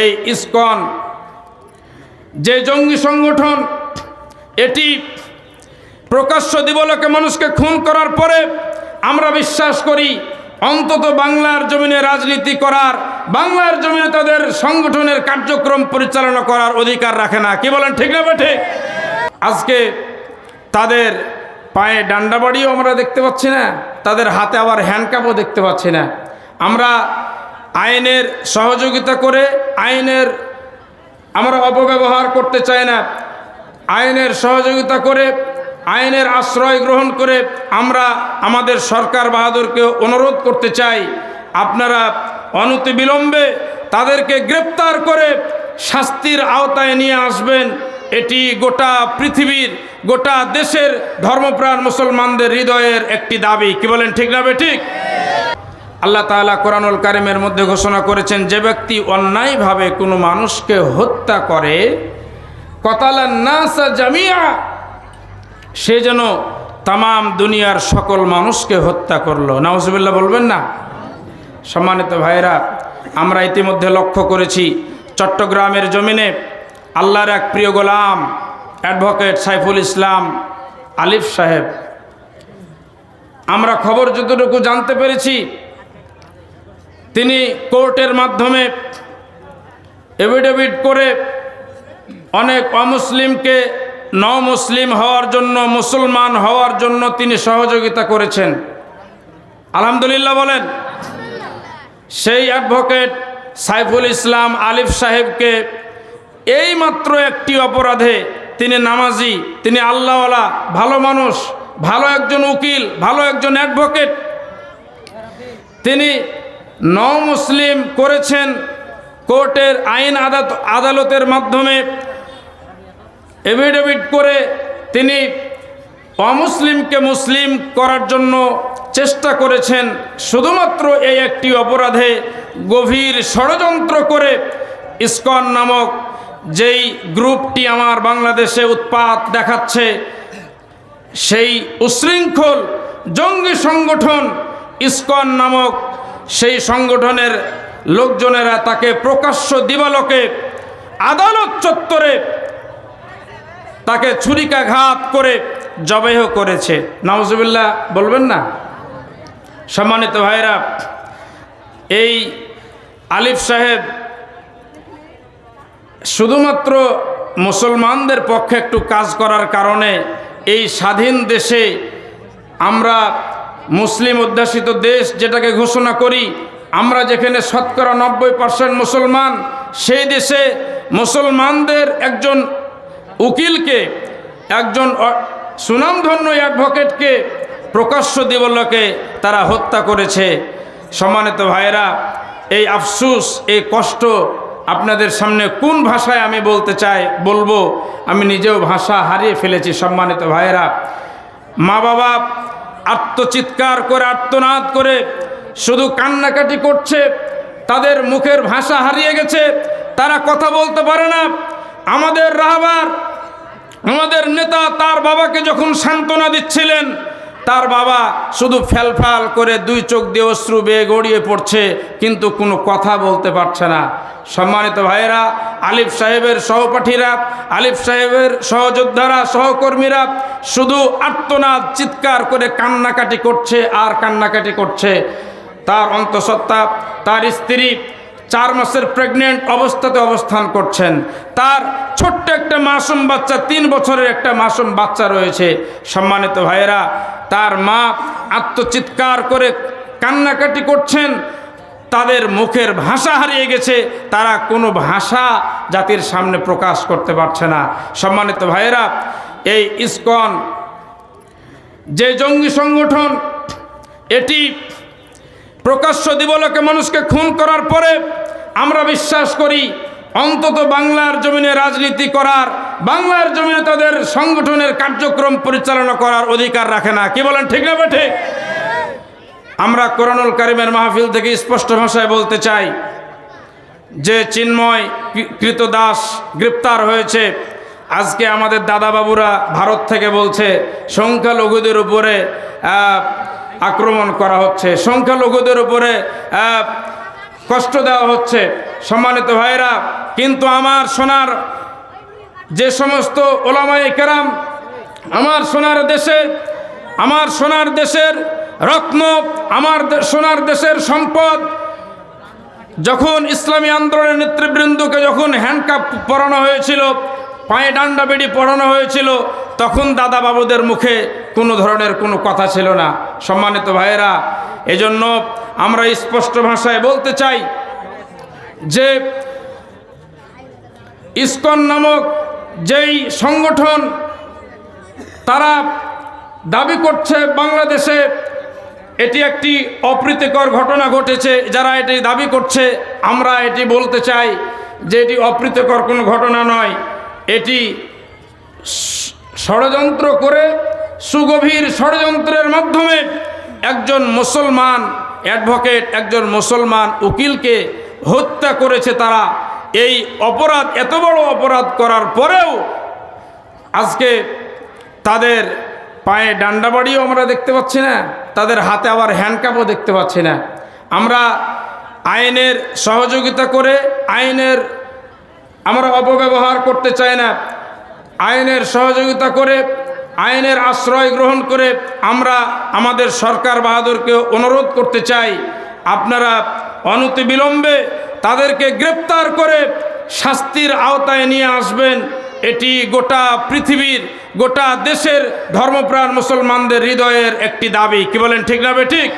এই ইসকন যে জঙ্গি সংগঠন, এটি প্রকাশ্য দিবালোকে মানুষকে খুন করার পরে আমরা বিশ্বাস করি অন্তত বাংলার জমিনে রাজনীতি করার, বাংলার জমিনে তাদের সংগঠনের কার্যক্রম পরিচালনা করার অধিকার রাখে না। কি বলেন, ঠিক না বেঠে? আজকে তাদের পায়ে ডান্ডাবাড়িও আমরা দেখতে পাচ্ছি না, তাদের হাতে আবার হ্যান্ডকাপও দেখতে পাচ্ছি না। আমরা আইনের সহযোগিতা করে আইনের আমরা অপব্যবহার করতে চাই না। আইনের সহযোগিতা করে, আইনের আশ্রয় গ্রহণ করে আমরা আমাদের সরকার বাহাদুরকে অনুরোধ করতে চাই, আপনারা অনতিবিলম্বে তাদেরকে গ্রেপ্তার করে শাস্তির আওতায় নিয়ে আসবেন। এটি গোটা পৃথিবীর, গোটা দেশের ধর্মপ্রাণ মুসলমানদের হৃদয়ের একটি দাবি। কি বলেন, ঠিক না ঠিক? আল্লাহ তাআলা কোরআনুল কারীমের মধ্যে ঘোষণা করেছেন, যে ব্যক্তি অন্যায়ভাবে কোনো মানুষকে হত্যা করে, কতালান নাসা জামিয়া, সে যেন তামাম দুনিয়ার সকল মানুষকে হত্যা করলো। নাউজুবিল্লাহ বলবেন না? সম্মানিত ভাইরা, আমরা ইতিমধ্যে লক্ষ্য করেছি চট্টগ্রামের জমিনে আল্লাহর এক প্রিয় গোলাম অ্যাডভোকেট সাইফুল ইসলাম আলিফ সাহেব, আমরা খবর যতটুকু জানতে পেরেছি, তিনি কোর্টের মাধ্যমে এফিডেভিট করে অনেক অমুসলিমকে মুসলিম হওয়ার জন্য, মুসলমান হওয়ার জন্য তিনি সহযোগিতা করেছেন। আলহামদুলিল্লাহ বলেন। সেই অ্যাডভোকেট সাইফুল ইসলাম আলিফ সাহেবকে এই মাত্র একটি অপরাধে, তিনি নামাজি, তিনি আল্লাহওয়ালা, ভালো মানুষ, ভালো একজন উকিল, ভালো একজন অ্যাডভোকেট, তিনি মুসলিম করেছেন। কোর্টের আইন আদালতের মাধ্যমে এফিডেভিট করে তিনি অমুসলিমকে মুসলিম করার জন্য চেষ্টা করেছেন। শুধুমাত্র এই একটি অপরাধে গভীর ষড়যন্ত্র করে ইসকন নামক যেই গ্রুপটি আমার বাংলাদেশে উৎপাত দেখাচ্ছে, সেই উশৃঙ্খল জঙ্গি সংগঠন ইসকন নামক সেই সংগঠনের লোকজনেরা তাকে প্রকাশ্য দিবালোকে আদালত চত্বরে তাকে ছুরিকাঘাত করে জবেহ করেছে। নাউজুবিল্লাহ বলবেন না? সম্মানিত ভাইরা, এই আলিফ সাহেব শুধুমাত্র মুসলমানদের পক্ষে একটু কাজ করার কারণে এই স্বাধীন দেশে, আমরা মুসলিম অধ্যুষিত দেশ যেটাকে ঘোষণা করি, আমরা যেখানে শতকরা 90% মুসলমান, সেই দেশে মুসলমানদের একজন উকিলকে, একজন সুনামধন্য অ্যাডভোকেটকে প্রকাশ্য দিবালোকে তারা হত্যা করেছে। সম্মানিত ভাইরা, এই আফসোস, এই কষ্ট আপনাদের সামনে কোন ভাষায় আমি বলবো, আমি নিজেও ভাষা হারিয়ে ফেলেছি। সম্মানিত ভাইরা, মা বাবা আত্মচিৎকার করে, আর্তনাদ করে শুধু কান্নাকাটি করছে, তাদের মুখের ভাষা হারিয়ে গেছে, তারা কথা বলতে পারে না। আমাদের রাহবার, আমাদের নেতা তার বাবাকে যখন সান্ত্বনা দিচ্ছিলেন, তার বাবা শুধু ফ্যালফাল করে দুই চোখ দিয়ে অশ্রু বেয়ে গড়িয়ে পড়ছে, কিন্তু কোনো কথা বলতে পারছে না। সম্মানিত ভাইয়েরা, আলিফ সাহেবের সহপাঠীরা, আলিফ সাহেবের সহযোদ্ধারা, সহকর্মীরা শুধু আর্তনাদ, চিৎকার করে কান্নাকাটি করছে আর কান্নাকাটি করছে। তার অন্তঃসত্ত্বা, তার স্ত্রী 4 মাসের প্রেগনেন্ট অবস্থাতে অবস্থান করছেন। তার ছোট্ট একটা মাসুম বাচ্চা, 3 বছরের একটা মাসুম বাচ্চা রয়েছে। সম্মানিত ভাইয়েরা, তার মা আত্মচিৎকার করে কান্নাকাটি করছেন, তাদের মুখের ভাষা হারিয়ে গেছে, তারা কোনো ভাষা জাতির সামনে প্রকাশ করতে পারছে না। সম্মানিত ভাইয়েরা, এই ইসকন যে জঙ্গি সংগঠন, এটি প্রকাশ্য দিবালোকে মানুষকে খুন করার পরে আমরা বিশ্বাস করি অন্তত বাংলার জমিনে রাজনীতি করার, বাংলার জমিনে তাদের সংগঠনের কার্যক্রম পরিচালনা করার অধিকার রাখে না। কি বলেন, ঠিক না ঠিক? আমরা কোরআনুল কারীমের মাহফিল থেকে স্পষ্ট ভাষায় বলতে চাই যে চিন্ময় কৃতদাস গ্রেপ্তার হয়েছে। আজকে আমাদের দাদা বাবুরা ভারত থেকে বলছে সংখ্যালঘুদের উপরে আক্রমণ করা হচ্ছে, সংখ্যালঘুদের উপরে কষ্ট দেওয়া হচ্ছে। সম্মানিত ভাইরা, কিন্তু আমার সোনার যে সমস্ত ওলামায়ে কেরাম, আমার সোনার দেশের রত্ন, আমার সোনার দেশের সম্পদ, যখন ইসলামী আন্দোলনের নেতৃবৃন্দকে যখন হ্যান্ডকাপ পরানো হয়েছিল, পায়ে ডান্ডা বেড়ি পরানো হয়েছিল, তখন দাদা বাবুদের মুখে কোনো ধরনের কোনো কথা ছিল না। সম্মানিত ভাইয়েরা, এজন্য আমরা স্পষ্ট ভাষায় বলতে চাই যে ইসকন নামক যেই সংগঠন, তারা দাবি করছে বাংলাদেশে এটি একটি অপ্রীতিকর ঘটনা ঘটেছে। যারা এটি দাবি করছে, আমরা এটি বলতে চাই যে এটি অপ্রীতিকর কোনো ঘটনা নয়। এটি ষড়যন্ত্র করে, সুগভীর ষড়যন্ত্রের মাধ্যমে একজন মুসলমান অ্যাডভোকেট, একজন মুসলমান উকিলকে হত্যা করেছে তারা। এই অপরাধ, এত বড় অপরাধ করার পরেও আজকে তাদের পায়ে ডান্ডাবাড়িও আমরা দেখতে পাচ্ছি না, তাদের হাতে আবার হ্যান্ডকাপও দেখতে পাচ্ছি না। আমরা আইনের সহযোগিতা করে, আমরা অপব্যবহার করতে চাই না। আইনের সহযোগিতা করে, আইনের আশ্রয় গ্রহণ করে আমরা আমাদের সরকার বাহাদুরকে অনুরোধ করতে চাই, আপনারা অনতিবিলম্বে তাদেরকে গ্রেপ্তার করে শাস্তির আওতায় নিয়ে আসবেন। এটি গোটা পৃথিবীর, গোটা দেশের ধর্মপ্রাণ মুসলমানদের হৃদয়ের একটি দাবি। কি বলেন, ঠিক না বে ঠিক?